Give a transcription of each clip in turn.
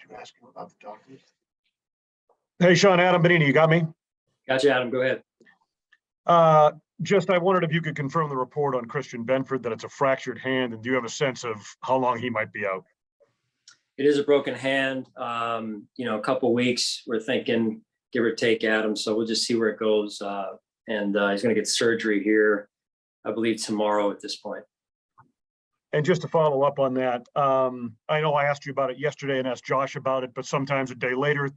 you're asking about the Dolphins. Hey, Sean, Adam Benini, you got me? Gotcha, Adam. Go ahead. I wondered if you could confirm the report on Christian Benford that it's a fractured hand, and do you have a sense of how long he might be out? It is a broken hand. A couple of weeks, we're thinking, give or take, Adam. So we'll just see where it goes. And he's going to get surgery here, I believe, tomorrow at this point. And just to follow up on that, I know I asked you about it yesterday and asked Josh about it, but sometimes a day later,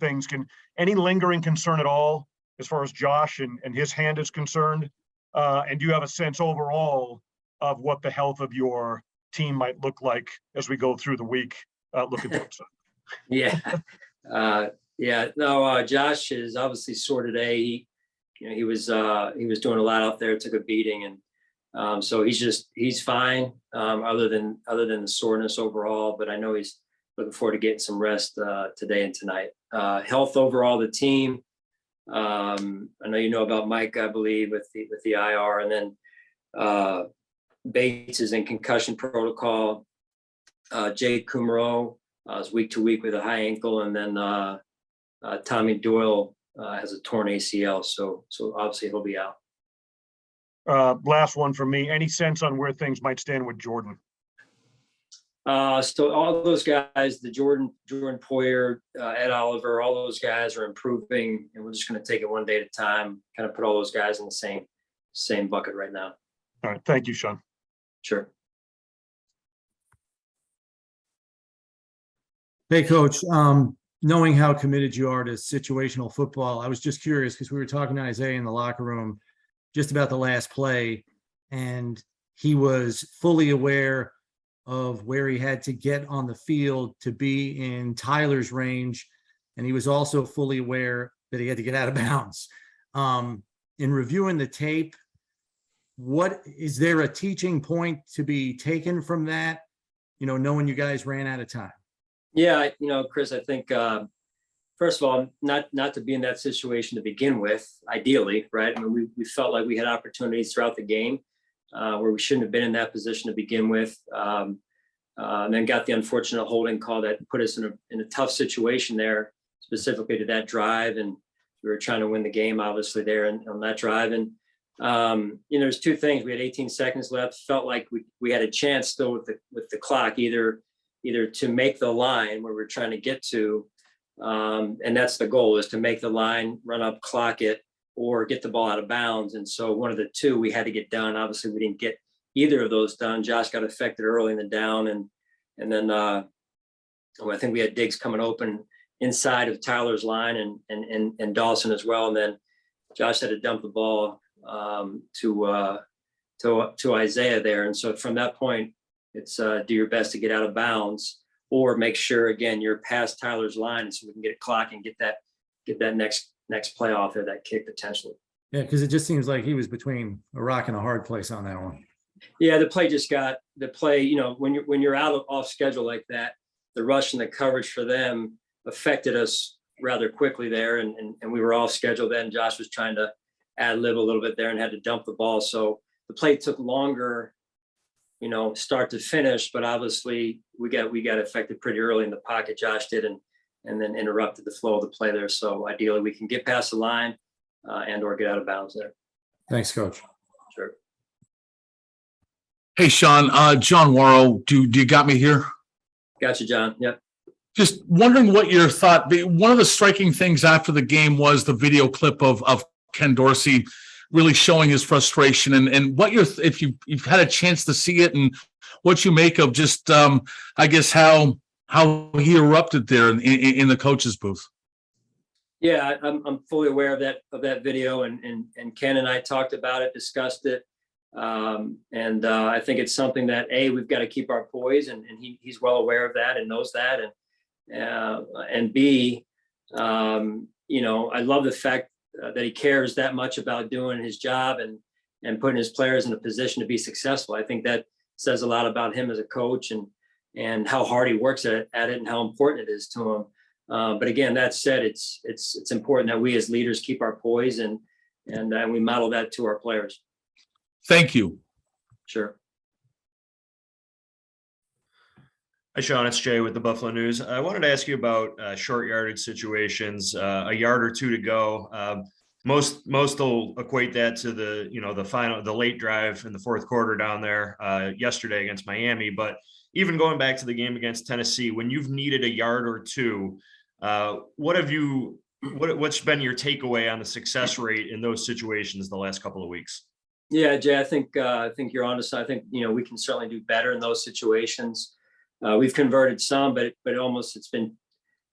any lingering concern at all as far as Josh and his hand is concerned? And do you have a sense overall of what the health of your team might look like as we go through the week? Look at that. Yeah. No, Josh is obviously sore today. He was doing a lot out there, took a beating, and so he's fine, other than the soreness overall, but I know he's looking forward to getting some rest today and tonight. Health overall, the team. I know you know about Mike, I believe, with the IR, and then Bates is in concussion protocol. Jake Kumro is week to week with a high ankle, and then Tommy Doyle has a torn ACL, so obviously he'll be out. Last one for me. Any sense on where things might stand with Jordan? So all those guys, the Jordan Poyer, Ed Oliver, all those guys are improving, and we're just going to take it one day at a time. Kind of put all those guys in the same bucket right now. All right, thank you, Sean. Sure. Hey, Coach. Knowing how committed you are to situational football, I was just curious because we were talking to Isaiah in the locker room just about the last play, and he was fully aware of where he had to get on the field to be in Tyler's range, and he was also fully aware that he had to get out of bounds. In reviewing the tape, what is there a teaching point to be taken from that, knowing you guys ran out of time? Yeah, Chris, I think first of all, not to be in that situation to begin with, ideally, right? I mean, we felt like we had opportunities throughout the game where we shouldn't have been in that position to begin with, and then got the unfortunate holding call that put us in a tough situation there, specifically to that drive, and we were trying to win the game, obviously, there on that drive. And there's two things. We had 18 seconds left. Felt like we had a chance still with the clock, either to make the line where we're trying to get to, and that's the goal, is to make the line, run up, clock it, or get the ball out of bounds. And so one of the two we had to get done. Obviously, we didn't get either of those done. Josh got affected early in the down, and then I think we had Diggs coming open inside of Tyler's line and Dawson as well. And then Josh had to dump the ball to Isaiah there. And so from that point, it's do your best to get out of bounds, or make sure, again, you're past Tyler's line so we can get a clock and get that next play off there, that kick potentially. Yeah, because it just seems like he was between a rock and a hard place on that one. Yeah, the play, when you're off schedule like that, the rush and the coverage for them affected us rather quickly there, and we were off schedule then. Josh was trying to ad lib a little bit there and had to dump the ball, so the play took longer, start to finish, but obviously we got affected pretty early in the pocket. Josh did, and then interrupted the flow of the play there. So ideally we can get past the line and or get out of bounds there. Thanks, Coach. Sure. Hey, Sean, John Warrow, do you got me here? Gotcha, John. Yep. Just wondering what your thought. One of the striking things after the game was the video clip of Ken Dorsey really showing his frustration, and what if you've had a chance to see it, and what you make of just I guess how he erupted there in the coach's booth. Yeah, I'm fully aware of that video, and Ken and I talked about it, discussed it, and I think it's something that we've got to keep our poise, and he's well aware of that and knows that, and B, I love the fact that he cares that much about doing his job and putting his players in a position to be successful. I think that says a lot about him as a coach and how hard he works at it and how important it is to him. But again, that said, it's important that we as leaders keep our poise and we model that to our players. Thank you. Sure. Hi, Sean. It's Jay with the Buffalo News. I wanted to ask you about short yardage situations. A yard or two to go. Most will equate that to the late drive in the fourth quarter down there yesterday against Miami. But even going back to the game against Tennessee, when you've needed a yard or two, what's been your takeaway on the success rate in those situations the last couple of weeks? Yeah, Jay, I think you're honest. I think we can certainly do better in those situations. We've converted some, but it's been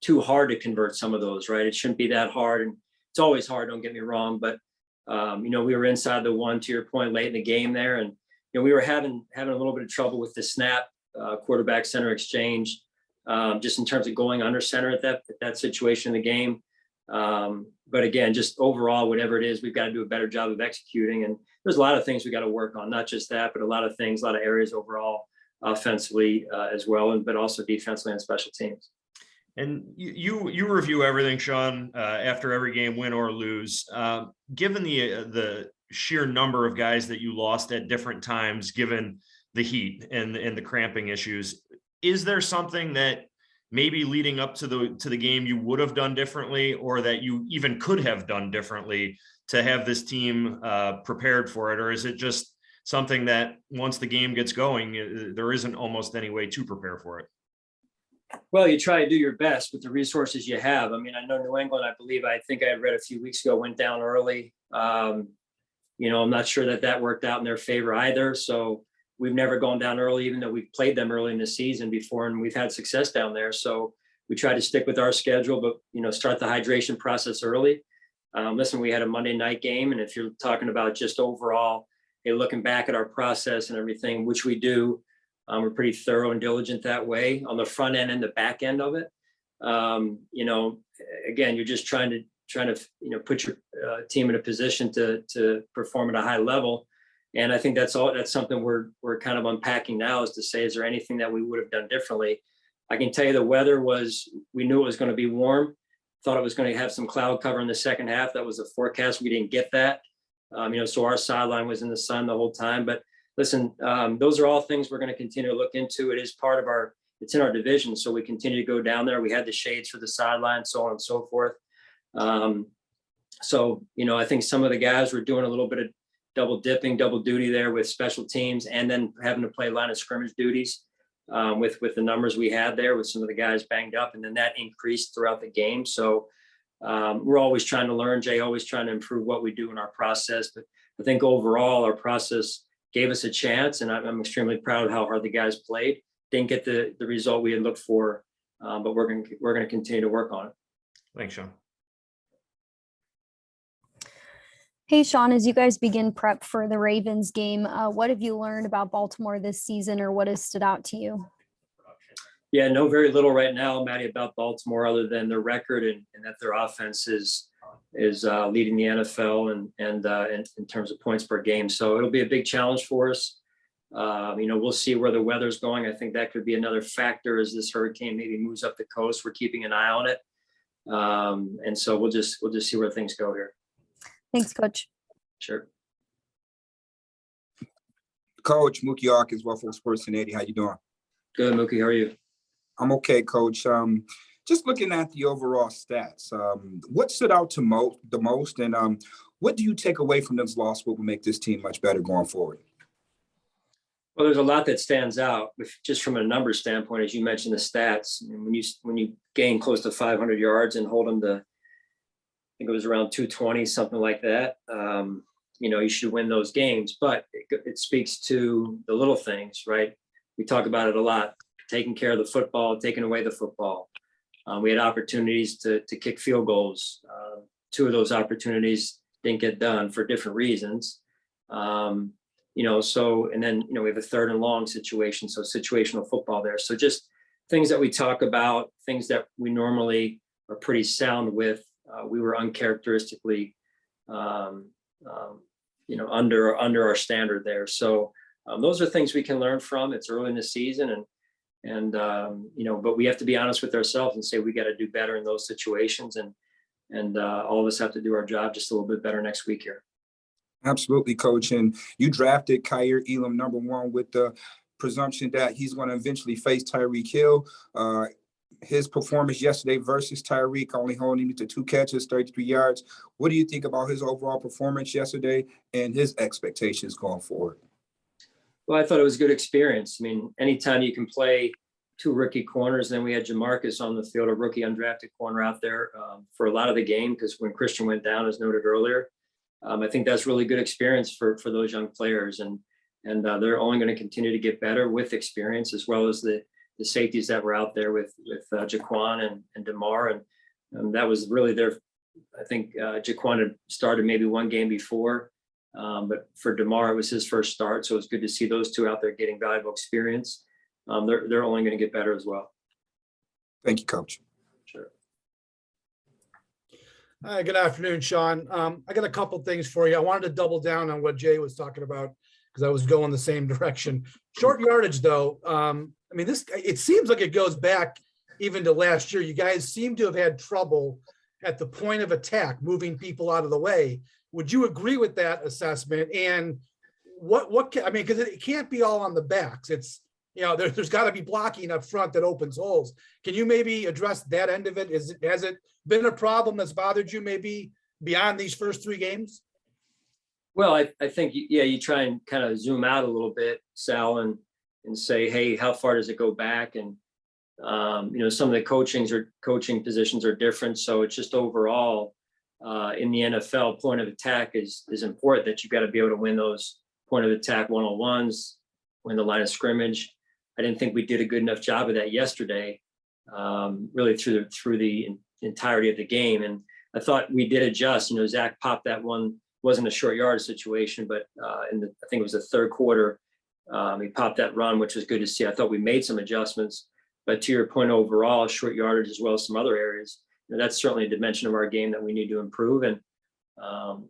too hard to convert some of those, right? It shouldn't be that hard, and it's always hard. Don't get me wrong, but we were inside the one, to your point, late in the game there, and we were having a little bit of trouble with the snap, quarterback center exchange, just in terms of going under center at that situation in the game. But again, just overall, whatever it is, we've got to do a better job of executing, and there's a lot of things we got to work on, not just that, but a lot of areas overall. Offensively as well, but also defensively and special teams. And you review everything, Sean, after every game, win or lose. Given the sheer number of guys that you lost at different times, given the heat and the cramping issues, is there something that maybe leading up to the game you would have done differently, or that you even could have done differently to have this team prepared for it, or is it just something that once the game gets going, there isn't almost any way to prepare for it? Well, you try to do your best with the resources you have. I mean, I know New England, I think I had read a few weeks ago, went down early. I'm not sure that worked out in their favor either. So we've never gone down early, even though we've played them early in the season before, and we've had success down there. So we try to stick with our schedule, but, start the hydration process early. Listen, we had a Monday night game, and if you're talking about just overall, looking back at our process and everything, which we do, we're pretty thorough and diligent that way on the front end and the back end of it. Again, you're just trying to put your team in a position to perform at a high level. And I think that's something we're kind of unpacking now, is to say, is there anything that we would have done differently? I can tell you the weather we knew it was going to be warm, thought it was going to have some cloud cover in the second half. That was the forecast. We didn't get that. So our sideline was in the sun the whole time. But listen, those are all things we're going to continue to look into. It is part of it's in our division. So we continue to go down there. We had the shades for the sideline, so on and so forth. I think some of the guys were doing a little bit of double duty there with special teams, and then having to play line of scrimmage duties with the numbers we had there, with some of the guys banged up. And then that increased throughout the game. So we're always trying to learn, Jay, always trying to improve what we do in our process. But I think overall our process gave us a chance, and I'm extremely proud of how hard the guys played. Didn't get the result we had looked for, but we're going to continue to work on it. Thanks, Sean. Hey, Sean, as you guys begin prep for the Ravens game, what have you learned about Baltimore this season, or what has stood out to you? Yeah, know very little right now, Maddie, about Baltimore, other than their record and that their offense is leading the NFL and in terms of points per game. So it'll be a big challenge for us. We'll see where the weather's going. I think that could be another factor as this hurricane maybe moves up the coast. We're keeping an eye on it, and so we'll just see where things go here. Thanks, Coach. Sure. Coach, Mookie Hawkins, Buffalo Sports 1080. How you doing? Good, Mookie. How are you? I'm okay, Coach. Just looking at the overall stats, what stood out the most, and what do you take away from this loss? What will make this team much better going forward? Well, there's a lot that stands out, just from a numbers standpoint, as you mentioned the stats. And when you gain close to 500 yards and hold them to, I think it was around 220, something like that. You should win those games, but it speaks to the little things, right? We talk about it a lot. Taking care of the football, taking away the football. We had opportunities to kick field goals. Two of those opportunities didn't get done for different reasons. And then we have a third and long situation. So situational football there. So just things that we talk about, things that we normally are pretty sound with. We were uncharacteristically, under our standard there. So those are things we can learn from. It's early in the season, but we have to be honest with ourselves and say we got to do better in those situations, and all of us have to do our job just a little bit better next week here. Absolutely, Coach. And you drafted Kaiir Elam #1 with the presumption that he's going to eventually face Tyreek Hill. His performance yesterday versus Tyreek, only holding him to 2 catches, 33 yards. What do you think about his overall performance yesterday and his expectations going forward? Well, I thought it was a good experience. I mean, anytime you can play 2 rookie corners, then we had Jamarcus on the field, a rookie undrafted corner out there for a lot of the game, because when Christian went down, as noted earlier, I think that's really good experience for those young players. And they're only going to continue to get better with experience, as well as the safeties that were out there with Jaquan and DeMar. And that was really I think Jaquan had started maybe 1 game before. But for DeMar, it was his first start. So it's good to see those 2 out there getting valuable experience. They're only going to get better as well. Thank you, Coach. Sure. Hi, good afternoon, Sean. I got a couple things for you. I wanted to double down on what Jay was talking about, because I was going the same direction. Short yardage, though. I mean, it seems like it goes back even to last year. You guys seem to have had trouble at the point of attack, moving people out of the way. Would you agree with that assessment? And I mean, because it can't be all on the backs. It's, there's got to be blocking up front that opens holes. Can you maybe address that end of it? Has it been a problem that's bothered you maybe beyond these first 3 games? Well, I think, you try and kind of zoom out a little bit, Sal, and say, hey, how far does it go back? And, some of the coaching positions are different. So it's just overall in the NFL, point of attack is important, that you've got to be able to win those point of attack 1-on-1s, win the line of scrimmage. I didn't think we did a good enough job of that yesterday, really through the entirety of the game. And I thought we did adjust. Zach popped that one. Wasn't a short yard situation, but I think it was the 3rd quarter. He popped that run, which was good to see. I thought we made some adjustments, but to your point, overall, short yardage as well as some other areas, that's certainly a dimension of our game that we need to improve. And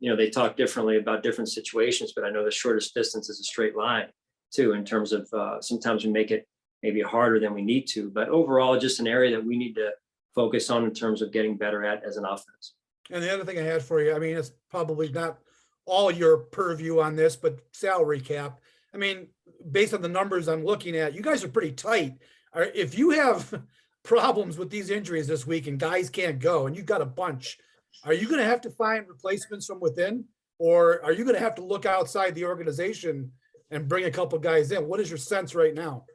they talk differently about different situations, but I know the shortest distance is a straight line too, in terms of sometimes we make it maybe harder than we need to. But overall, just an area that we need to focus on in terms of getting better at as an offense. And the other thing I had for you, I mean, it's probably not all your purview on this, but salary cap. I mean, based on the numbers I'm looking at, you guys are pretty tight. If you have problems with these injuries this week and guys can't go, and you've got a bunch, are you going to have to find replacements from within, or are you going to have to look outside the organization and bring a couple guys in? What is your sense right now?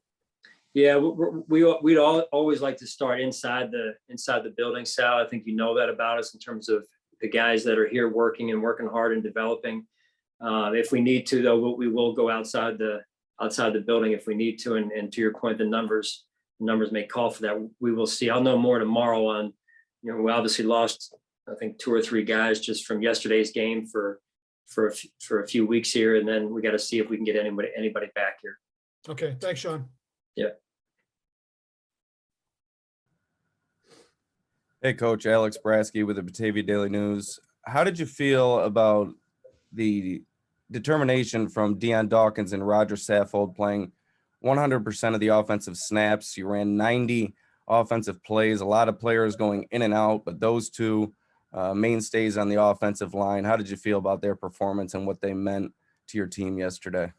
Yeah, we'd always like to start inside the building, Sal. I think you know that about us in terms of the guys that are here working hard and developing. If we need to, though, we will go outside the building if we need to. And to your point, the numbers may call for that. We will see. I'll know more tomorrow on. We obviously lost, I think, 2 or 3 guys just from yesterday's game for a few weeks here, and then we got to see if we can get anybody back here. Okay, thanks, Sean. Yeah. Hey, Coach, Alex Brasky with the Batavia Daily News. How did you feel about the determination from Deion Dawkins and Roger Saffold playing 100% of the offensive snaps? You ran 90 offensive plays, a lot of players going in and out, but those 2 mainstays on the offensive line. How did you feel about their performance and what they meant to your team yesterday?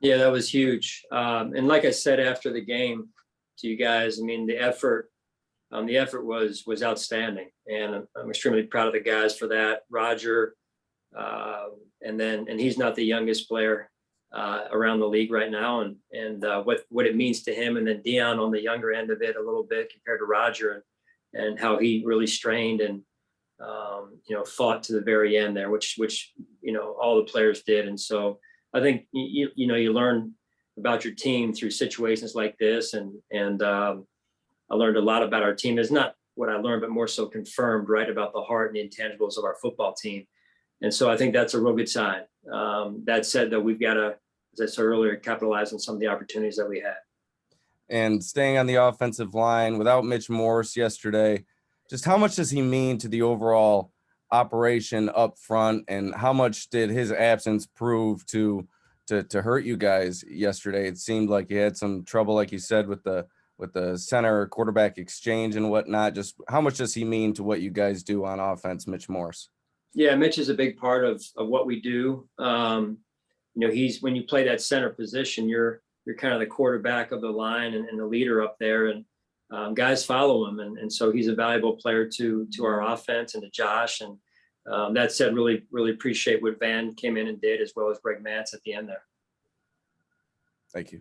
Yeah, that was huge. And like I said after the game to you guys, I mean, the effort was outstanding, and I'm extremely proud of the guys for that. Roger, and he's not the youngest player around the league right now, and what it means to him, and then Deion on the younger end of it a little bit compared to Roger, and how he really strained and fought to the very end there, which all the players did. And so I think you learn about your team through situations like this, and I learned a lot about our team. It's not what I learned, but more so confirmed, right, about the heart and the intangibles of our football team. And so I think that's a real good sign. That said, though, we've got to, as I said earlier, capitalize on some of the opportunities that we had. And staying on the offensive line without Mitch Morse yesterday, just how much does he mean to the overall operation up front, and how much did his absence prove to hurt you guys yesterday? It seemed like you had some trouble, like you said, with the center quarterback exchange and whatnot. Just how much does he mean to what you guys do on offense, Mitch Morse? Yeah, Mitch is a big part of what we do. He's, when you play that center position, you're you're kind of the quarterback of the line and the leader up there, and guys follow him. And so he's a valuable player to our offense and to Josh. And that said, really, really appreciate what Van came in and did, as well as Greg Matz at the end there. Thank you.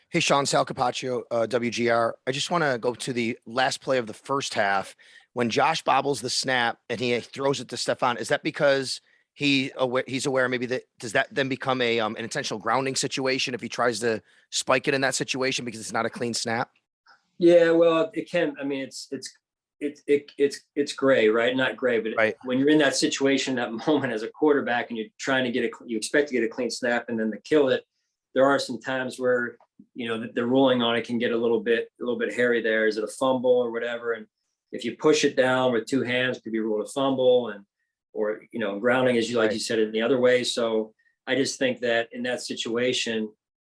Hey, Sean, Sal Capaccio, WGR. I just want to go to the last play of the first half. When Josh bobbles the snap and he throws it to Stefan, is that because he's aware maybe that, does that then become an intentional grounding situation if he tries to spike it in that situation because it's not a clean snap? Yeah, well, it can. I mean, it's gray, right? Not gray, but Right. When you're in that situation, that moment as a quarterback, and you're trying to you expect to get a clean snap, and then to kill it, there are some times where, you know, the ruling on it can get a little bit hairy there. Is it a fumble or whatever? And if you push it down with two hands, it could be ruled a fumble, or, you know, grounding, as you, like you said, in the other way. So I just think that in that situation,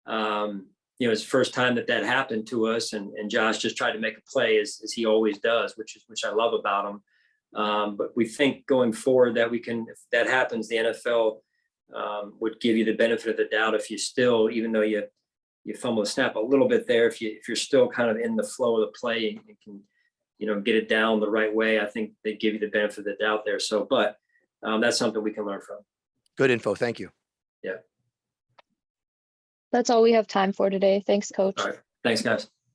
you know, it's the first time that happened to us, and Josh just tried to make a play as he always does, which I love about him. But we think going forward that we can, if that happens, the NFL would give you the benefit of the doubt if you still, even though you fumble the snap a little bit there, if you're still kind of in the flow of the play and can, you know, get it down the right way, I think they give you the benefit of the doubt there. So, but that's something we can learn from. Good info. Thank you. Yeah. That's all we have time for today. Thanks, Coach. All right. Thanks, guys.